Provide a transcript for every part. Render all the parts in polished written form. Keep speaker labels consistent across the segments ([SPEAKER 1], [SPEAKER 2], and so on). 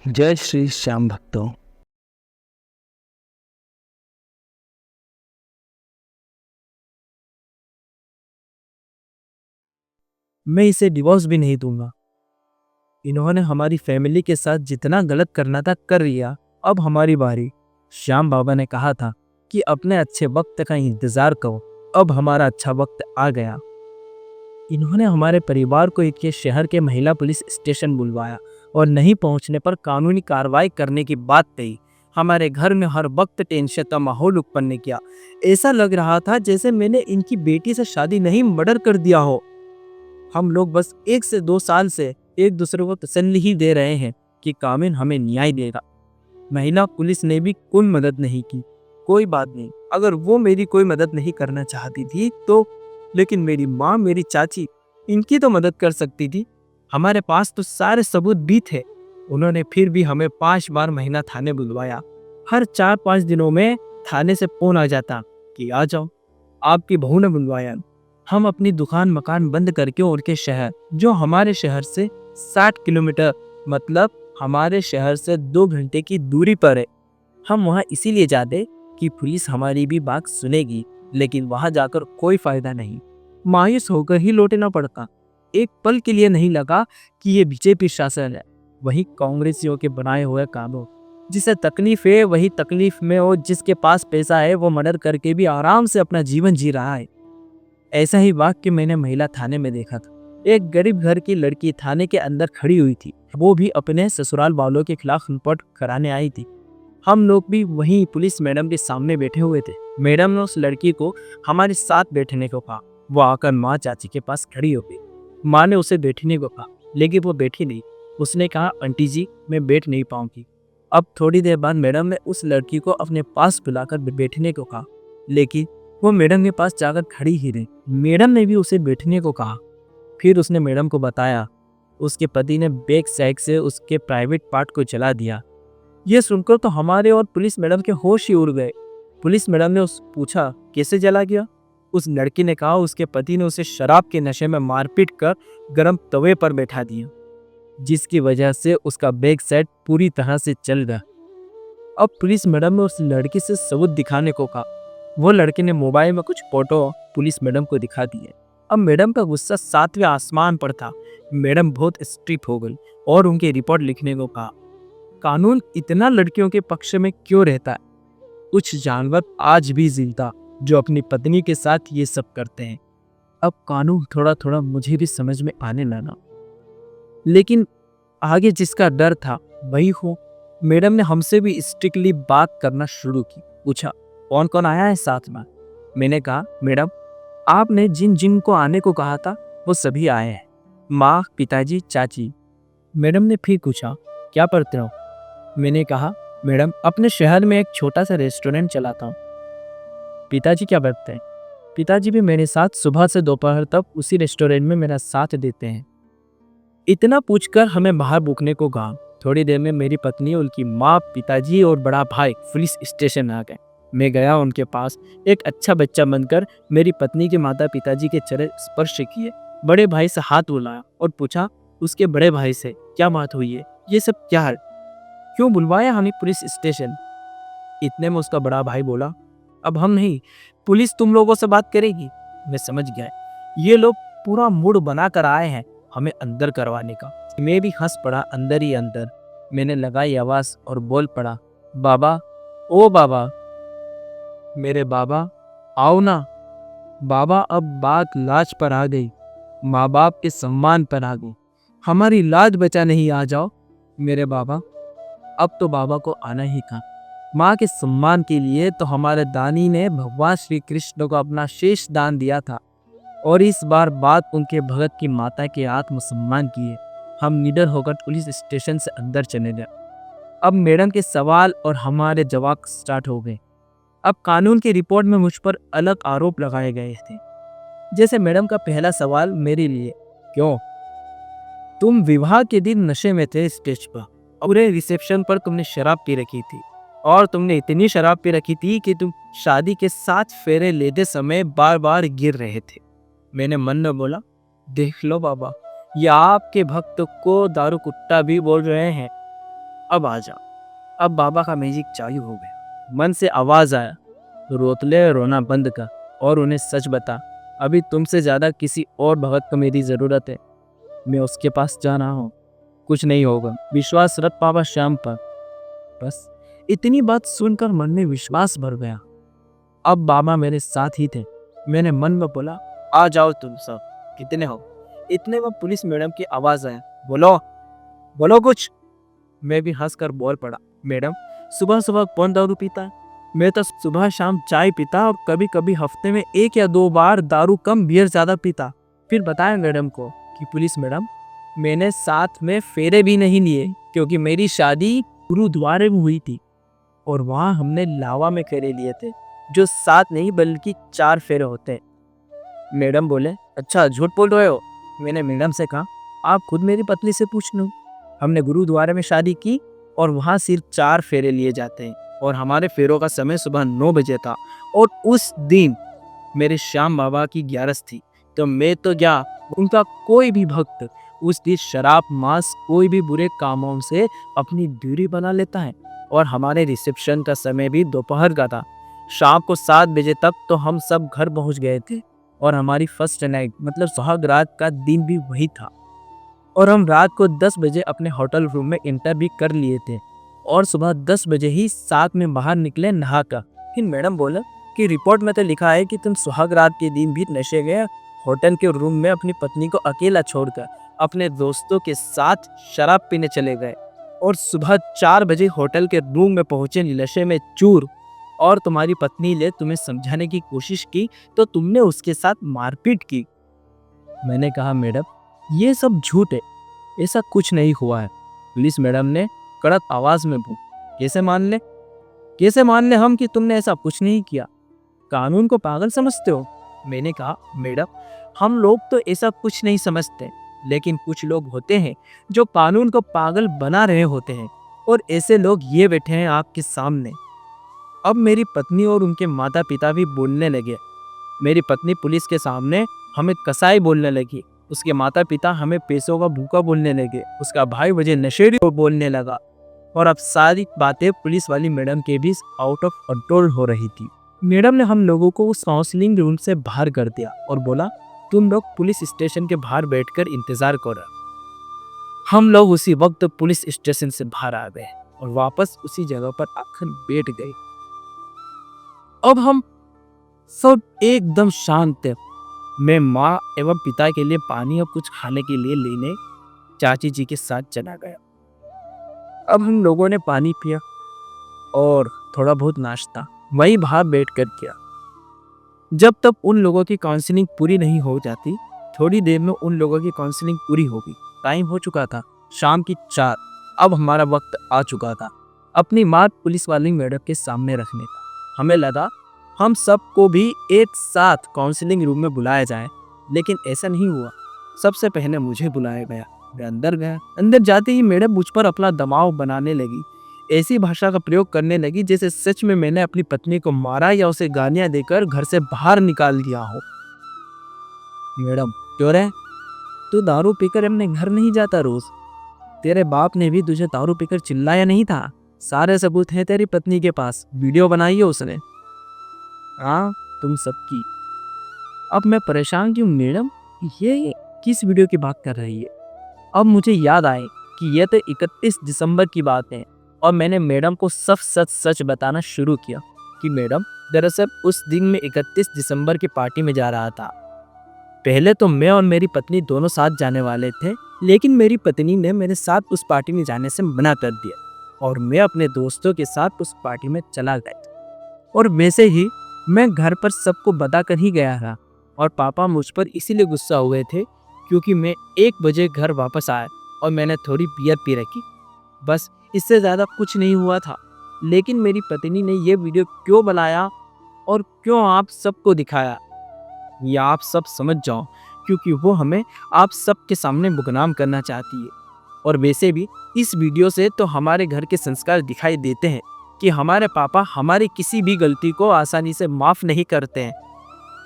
[SPEAKER 1] जय श्री श्याम भक्तों।
[SPEAKER 2] मैं इसे डिवोर्स भी नहीं दूंगा। इन्होंने हमारी फैमिली के साथ जितना गलत करना था कर लिया, अब हमारी बारी। श्याम बाबा ने कहा था कि अपने अच्छे वक्त का इंतजार करो, अब हमारा अच्छा वक्त आ गया। इन्होंने हमारे परिवार को एक शहर के महिला पुलिस स्टेशन बुलवाया और नहीं पहुंचने पर कानूनी कार्रवाई करने की बात कही। हमारे घर में हर वक्त टेंशन का माहौल उत्पन्न किया। ऐसा लग रहा था जैसे मैंने इनकी बेटी से शादी नहीं मर्डर कर दिया हो। हम लोग बस 1 से 2 साल से एक दूसरे को तसल्ली ही दे रहे हैं कि कानून हमें न्याय देगा। महिला पुलिस ने भी कोई मदद नहीं की। कोई बात नहीं, अगर वो मेरी कोई मदद नहीं करना चाहती थी तो, लेकिन मेरी माँ, मेरी चाची, इनकी तो मदद कर सकती थी। हमारे पास तो सारे सबूत भी थे। उन्होंने फिर भी हमें 5 बार महीना थाने बुलवाया। हर 4-5 दिनों में थाने से फोन आ जाता कि आ जाओ, आपकी बहू ने बुलवाया। हम अपनी दुकान मकान बंद करके उनके शहर, जो हमारे शहर से 60 किलोमीटर, मतलब हमारे शहर से 2 घंटे की दूरी पर है, हम वहाँ इसीलिए जाते कि पुलिस हमारी भी बात सुनेगी, लेकिन वहाँ जाकर कोई फायदा नहीं। मायूस होकर ही लौटना पड़ता। एक पल के लिए नहीं लगा कि ये बीजेपी शासन है, वही कांग्रेसियों के बनाए हुए कानून। जिसे तकलीफ है वही तकलीफ में, और जिसके पास पैसा है वो मर्डर करके भी आराम से अपना जीवन जी रहा है। ऐसा ही वाक्य मैंने महिला थाने में देखा था। एक गरीब घर की लड़की थाने के अंदर खड़ी हुई थी, वो भी अपने ससुराल वालों के खिलाफ रिपोर्ट कराने आई थी। हम लोग भी वहीं पुलिस मैडम के सामने बैठे हुए थे। मैडम ने उस लड़की को हमारे साथ बैठने को कहा। वो आकर माँ चाची के पास खड़ी हो गई। माँ ने उसे बैठने को कहा, लेकिन वो बैठी नहीं। उसने कहा, आंटी जी मैं बैठ नहीं पाऊंगी। अब थोड़ी देर बाद मैडम ने उस लड़की को अपने पास बुलाकर बैठने को कहा, लेकिन वो मैडम के पास जाकर खड़ी ही रही। मैडम ने भी उसे बैठने को कहा। फिर उसने मैडम को बताया उसके पति ने बैक साइड से उसके प्राइवेट पार्ट को जला दिया। ये सुनकर तो हमारे और पुलिस मैडम के होश ही उड़ गए। पुलिस मैडम ने पूछा, कैसे जला गया? उस लड़की ने कहा उसके पति ने उसे शराब के नशे में मारपीट कर गर्म तवे पर बैठा दिया, जिसकी वजह से उसका बैक साइड पूरी तरह से जल गया। अब पुलिस मैडम ने उस लड़की से सबूत दिखाने को कहा। वो लड़के ने मोबाइल में कुछ फोटो पुलिस मैडम को दिखा दिए। अब मैडम का गुस्सा 7वें आसमान पर था। मैडम बहुत स्ट्रिक्ट हो गई और उनकी रिपोर्ट लिखने को कहा। कानून इतना लड़कियों के पक्ष में क्यों रहता है? कुछ जानवर आज भी जिंदा जो अपनी पत्नी के साथ ये सब करते हैं। अब कानून थोड़ा थोड़ा मुझे भी समझ में आने लगा, लेकिन आगे जिसका डर था वही हो। मैडम ने हमसे भी स्ट्रिक्टली बात करना शुरू की। पूछा, कौन कौन आया है साथ में? मैंने कहा, मैडम आपने जिन जिन को आने को कहा था वो सभी आए हैं, माँ, पिताजी, चाची। मैडम ने फिर पूछा, क्या पढ़ते हो? मैंने कहा, मैडम अपने शहर में एक छोटा सा रेस्टोरेंट चलाता हूँ। पिताजी क्या करते हैं? पिताजी भी मेरे साथ सुबह से दोपहर तक उसी रेस्टोरेंट में मेरा साथ देते हैं। इतना पूछकर हमें बाहर रुकने को कहा। थोड़ी देर में मेरी पत्नी, उनकी माँ, पिताजी और बड़ा भाई पुलिस स्टेशन आ गए। मैं गया उनके पास। एक अच्छा बच्चा बनकर मेरी पत्नी के माता पिताजी के चरण स्पर्श किए। बड़े भाई से हाथ बुलाया और पूछा उसके बड़े भाई से, क्या बात हुई है? ये सब क्या है? क्यों बुलवाया हमें पुलिस स्टेशन? इतने में उसका बड़ा भाई बोला, अब हम नहीं, पुलिस तुम लोगों से बात करेगी। मैं समझ गया, ये लोग पूरा मूड बना कर आए हैं हमें अंदर करवाने का। मैं भी हंस पड़ा अंदर ही अंदर। मैंने लगाई आवाज और बोल पड़ा, बाबा, ओ बाबा, मेरे बाबा, आओ ना। बाबा, अब बात लाज पर आ गई, माँ बाप के सम्मान पर आ गई। हमारी लाज बचाने ही आ जाओ मेरे बाबा। अब तो बाबा को आना ही था। माँ के सम्मान के लिए तो हमारे दानी ने भगवान श्री कृष्ण को अपना शेष दान दिया था, और इस बार बात उनके भगत की माता के आत्मसम्मान की है। हम निडर होकर पुलिस स्टेशन से अंदर चले गए। अब मैडम के सवाल और हमारे जवाब स्टार्ट हो गए। अब कानून की रिपोर्ट में मुझ पर अलग आरोप लगाए गए थे। जैसे मैडम का पहला सवाल मेरे लिए, क्यों? तुम विवाह के दिन नशे में थे स्टेज पर, और रिसेप्शन पर तुमने शराब पी रखी थी, और तुमने इतनी शराब पी रखी थी कि तुम शादी के 7 फेरे लेते समय बार बार गिर रहे थे। मैंने मन में बोला, देख लो बाबा, ये आपके भक्त को दारू कुट्टा भी बोल रहे हैं। अब आ जा। अब बाबा का मैजिक चालू हो गया। मन से आवाज आया, रोतले रोना बंद कर और उन्हें सच बता। अभी तुमसे ज्यादा किसी और भगत को मेरी जरूरत है। मैं उसके पास जा रहा हूँ, कुछ नहीं होगा, विश्वास रख पापा श्याम पर। बस इतनी बात सुनकर मन में विश्वास भर गया। अब बाबा मेरे साथ ही थे। मैंने मन में बोला, आ जाओ तुम सब, कितने हो? इतने में पुलिस मैडम की आवाज आया, बोलो बोलो कुछ। मैं भी हंसकर बोल पड़ा, मैडम सुबह सुबह कौन दारू पीता है? मैं तो सुबह शाम चाय पीता और कभी कभी हफ्ते में 1 या 2 बार दारू कम बियर ज्यादा पीता। फिर बताया मैडम को कि पुलिस मैडम, मैंने साथ में फेरे भी नहीं लिए क्योंकि मेरी शादी गुरुद्वारे में हुई थी और वहाँ हमने लावा में फेरे लिए थे, जो 7 नहीं बल्कि 4 फेरे होते हैं। मैडम बोले, अच्छा झूठ बोल रहे हो? मैंने मैडम से कहा, आप खुद मेरी पत्नी से पूछ लो। हमने गुरुद्वारे में शादी की और वहाँ सिर्फ 4 फेरे लिए जाते हैं और हमारे फेरों का समय सुबह 9 बजे था और उस दिन मेरे श्याम बाबा की 11 थी। तो मैं तो क्या, उनका कोई भी भक्त उस दिन शराब मांस कोई भी बुरे कामों से अपनी दूरी बना लेता है। और हमारे रिसेप्शन का समय भी दोपहर का था। शाम को 7 बजे तक तो हम सब घर पहुंच गए थे और हमारी फर्स्ट नाइट मतलब सुहाग रात का दिन भी वही था। और हम रात को 10 बजे अपने होटल रूम में एंटर भी कर लिए थे और सुबह 10 बजे ही साथ में बाहर निकले नहाकर। फिर मैडम बोला कि रिपोर्ट में तो लिखा है कि तुम सुहाग रात के दिन भी नशे गए होटल के रूम में अपनी पत्नी को अकेला छोड़कर अपने दोस्तों के साथ शराब पीने चले गए और सुबह 4 बजे होटल के रूम में पहुंचे नशे में चूर। और तुम्हारी पत्नी ने तुम्हें समझाने की कोशिश की तो तुमने उसके साथ मारपीट की। मैंने कहा, मैडम ये सब झूठ है, ऐसा कुछ नहीं हुआ है। पुलिस मैडम ने कड़क आवाज में बोली, कैसे मान ले हम कि तुमने ऐसा कुछ नहीं किया? कानून को पागल समझते हो? मैंने कहा, मैडम हम लोग तो ऐसा कुछ नहीं समझते, लेकिन कुछ लोग होते हैं जो कानून को पागल बना रहे होते हैं और ऐसे लोग ये बैठे हैं आपके सामने। अब मेरी पत्नी और उनके माता पिता भी बोलने लगे। मेरी पत्नी पुलिस के सामने हमें कसाई बोलने लगी, उसके माता पिता हमें पैसों का भूखा बोलने लगे, उसका भाई मुझे नशेड़ी बोलने लगा और अब सारी बातें पुलिस वाली मैडम के भी आउट ऑफ कंट्रोल हो रही थी। मैडम ने हम लोगों को उस काउंसलिंग रूम से बाहर कर दिया और बोला, तुम लोग पुलिस स्टेशन के बाहर बैठकर इंतजार करो। हम लोग उसी वक्त पुलिस स्टेशन से बाहर आ गए और वापस उसी जगह पर आकर बैठ गए। अब हम सब एकदम शांत थे। मैं माँ एवं पिता के लिए पानी और कुछ खाने के लिए लेने चाची जी के साथ चला गया। अब हम लोगों ने पानी पिया और थोड़ा बहुत नाश्ता वहीं बाहर बैठकर किया। जब तक उन लोगों की काउंसलिंग पूरी नहीं हो जाती, थोड़ी देर में उन लोगों की काउंसलिंग पूरी होगी। टाइम हो चुका था शाम की 4। अब हमारा वक्त आ चुका था अपनी माँ पुलिस वाली मैडम के सामने रखने का। हमें लगा हम सबको भी एक साथ काउंसलिंग रूम में बुलाया जाए, लेकिन ऐसा नहीं हुआ। सबसे पहले मुझे बुलाया गया। मैं अंदर गया। अंदर जाते ही मैडम मुझ पर अपना दबाव बनाने लगी, ऐसी भाषा का प्रयोग करने लगी जैसे सच में मैंने अपनी पत्नी को मारा या उसे गालियां देकर घर से बाहर निकाल दिया हो। मैडम क्यों रे, तू दारू पीकर अपने घर नहीं जाता रोज? तेरे बाप ने भी तुझे दारू पीकर चिल्लाया नहीं था? सारे सबूत हैं तेरी पत्नी के पास, वीडियो बनाई है उसने। हाँ तुम सबकी। अब मैं परेशान क्यों मैडम, ये किस वीडियो की बात कर रही है? अब मुझे याद आए कि यह तो 31 दिसंबर की बात है और मैंने मैडम को सब सच बताना शुरू किया कि मैडम दरअसल उस दिन मैं 31 दिसंबर की पार्टी में जा रहा था। पहले तो मैं और मेरी पत्नी दोनों साथ जाने वाले थे, लेकिन मेरी पत्नी ने मेरे साथ उस पार्टी में जाने से मना कर दिया और मैं अपने दोस्तों के साथ उस पार्टी में चला गया। और वैसे ही मैं घर पर सबको बता कर ही गया था और पापा मुझ पर इसीलिए गुस्सा हुए थे क्योंकि मैं 1 बजे घर वापस आया और मैंने थोड़ी बियर पी रखी। बस इससे ज़्यादा कुछ नहीं हुआ था। लेकिन मेरी पत्नी ने यह वीडियो क्यों बनाया और क्यों आप सबको दिखाया, ये आप सब समझ जाओ, क्योंकि वो हमें आप सबके सामने बदनाम करना चाहती है। और वैसे भी इस वीडियो से तो हमारे घर के संस्कार दिखाई देते हैं कि हमारे पापा हमारी किसी भी गलती को आसानी से माफ़ नहीं करते हैं।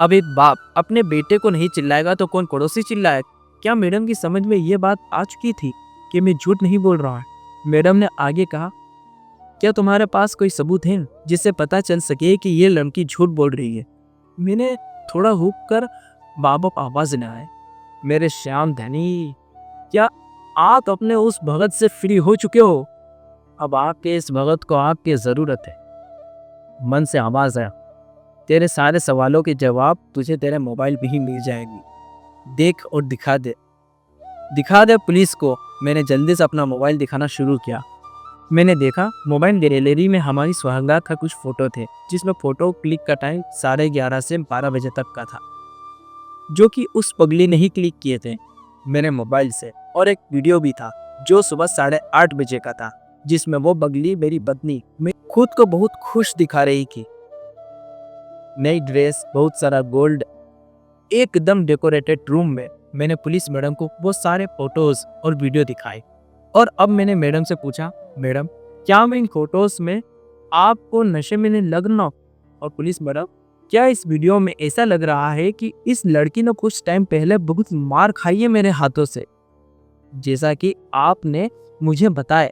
[SPEAKER 2] अब एक बाप अपने बेटे को नहीं चिल्लाएगा तो कौन पड़ोसी चिल्लाएगा? क्या मैडम की समझ में ये बात आ चुकी थी कि मैं झूठ नहीं बोल रहा हूँ? मैडम ने आगे कहा, क्या तुम्हारे पास कोई सबूत है जिससे पता चल सके कि ये लड़की झूठ बोल रही है? मैंने थोड़ा रुक कर बाबा आवाज लगाए, मेरे श्याम धनी, क्या आप अपने उस भगत से फ्री हो चुके हो? अब आपके इस भगत को आपकी जरूरत है। मन से आवाज आया, तेरे सारे सवालों के जवाब तुझे तेरे मोबाइल पे ही मिल जाएगी। देख और दिखा दे पुलिस को। मैंने जल्दी से अपना मोबाइल दिखाना शुरू किया। मैंने देखा मोबाइल गैलरी में हमारी सुहागरात का कुछ फोटो थे, जिसमें फोटो क्लिक का टाइम 11:30 से 12 बजे तक का था, जो कि उस पगली ने ही क्लिक किए थे मेरे मोबाइल से। और एक वीडियो भी था जो सुबह 8:30 बजे का था, जिसमें वो पगली मेरी पत्नी में खुद को बहुत खुश दिखा रही थी। नई ड्रेस, बहुत सारा गोल्ड, एकदम डेकोरेटेड रूम में। मैंने पुलिस मैडम को वो सारे फोटोज और वीडियो दिखाए। और अब मैंने मैडम से पूछा, मैडम क्या मैं इन फोटोज में आपको नशे में नहीं लग रहा? और पुलिस मैडम, क्या इस वीडियो में ऐसा लग रहा है कि इस लड़की ने कुछ टाइम पहले बहुत मार खाई है मेरे हाथों से, जैसा कि आपने मुझे बताया?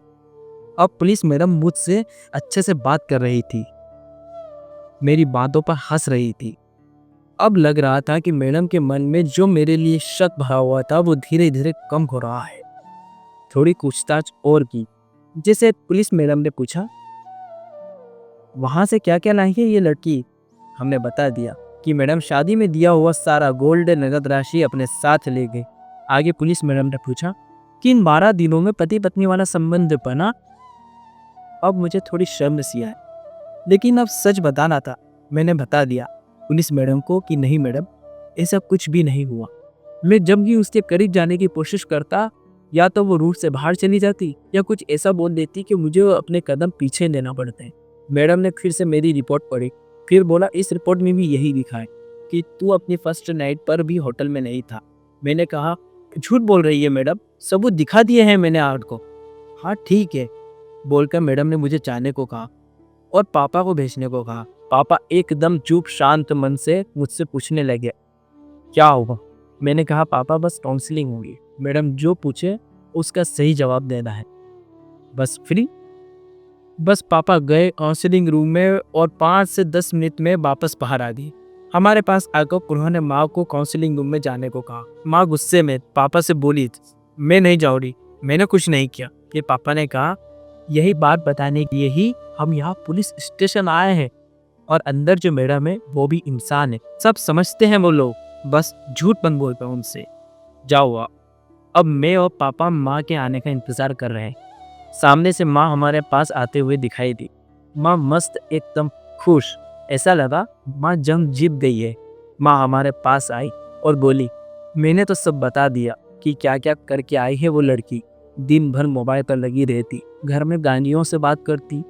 [SPEAKER 2] अब पुलिस मैडम मुझसे अच्छे से बात कर रही थी, मेरी बातों पर हंस रही थी। अब लग रहा था कि मैडम के मन में जो मेरे लिए शक भरा हुआ था वो धीरे धीरे कम हो रहा है। थोड़ी पूछताछ और की, जैसे पुलिस मैडम ने पूछा, वहां से क्या क्या लाई है ये लड़की? हमने बता दिया कि मैडम शादी में दिया हुआ सारा गोल्ड नगद राशि अपने साथ ले गई। आगे पुलिस मैडम ने पूछा कि इन 12 दिनों में पति पत्नी वाला संबंध बना? अब मुझे थोड़ी शर्म सी आई, लेकिन अब सच बताना था। मैंने बता दिया पुलिस मैडम को कि नहीं मैडम, ऐसा कुछ भी नहीं हुआ। मैं जब भी उसके करीब जाने की कोशिश करता, या तो वो रूट से बाहर चली जाती या कुछ ऐसा बोल देती कि मुझे अपने कदम पीछे लेना पड़ते हैं। मैडम ने फिर से मेरी रिपोर्ट पढ़ी, फिर बोला, इस रिपोर्ट में भी यही लिखा है कि तू अपनी फर्स्ट नाइट पर भी होटल में नहीं था। मैंने कहा, झूठ बोल रही है मैडम, सबूत दिखा दिए हैं मैंने आपको। हाँ ठीक है बोलकर मैडम ने मुझे जाने को कहा और पापा को भेजने को कहा। पापा एकदम चुप शांत मन से मुझसे पूछने लगे, क्या होगा? मैंने कहा, पापा बस काउंसलिंग होगी, मैडम जो पूछे उसका सही जवाब देना है, बस फ्री। बस पापा गए काउंसलिंग रूम में और 5 से 10 मिनट में वापस बाहर आ गई। हमारे पास आकर उन्होंने माँ को काउंसलिंग रूम में जाने को कहा। माँ गुस्से में पापा से बोली, मैं नहीं जाऊँ रही, मैंने कुछ नहीं किया। फिर पापा ने कहा, यही बात बताने के लिए ही हम यहाँ पुलिस स्टेशन आए हैं, और अंदर जो मैडम है वो भी इंसान है, सब समझते हैं वो लोग, बस झूठ बंद बोलते हैं उनसे। जाओ अब मैं और पापा माँ के आने का इंतजार कर रहे हैं। सामने से माँ हमारे पास आते हुए दिखाई दी। माँ मस्त, एकदम खुश, ऐसा लगा माँ जंग जीत गई है। माँ हमारे पास आई और बोली, मैंने तो सब बता दिया कि क्या क्या करके आई है वो लड़की। दिन भर मोबाइल पर लगी रहती, घर में गानियों से बात करती,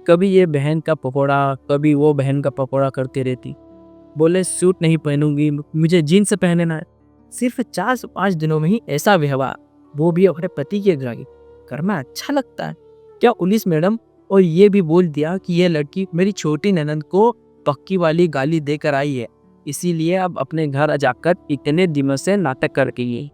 [SPEAKER 2] कभी ये बहन का पकौड़ा कभी वो बहन का पकौड़ा करती रहती। बोले सूट नहीं पहनूंगी, मुझे जीन्स पहनना है। सिर्फ 4 से 5 दिनों में ही ऐसा व्यवहार, वो भी अपने पति के घर में अच्छा लगता है क्या पुलिस मैडम? और ये भी बोल दिया कि ये लड़की मेरी छोटी ननद को पक्की वाली गाली देकर आई है, इसीलिए अब अपने घर जाकर इतने दिनों से नाटक कर गई है।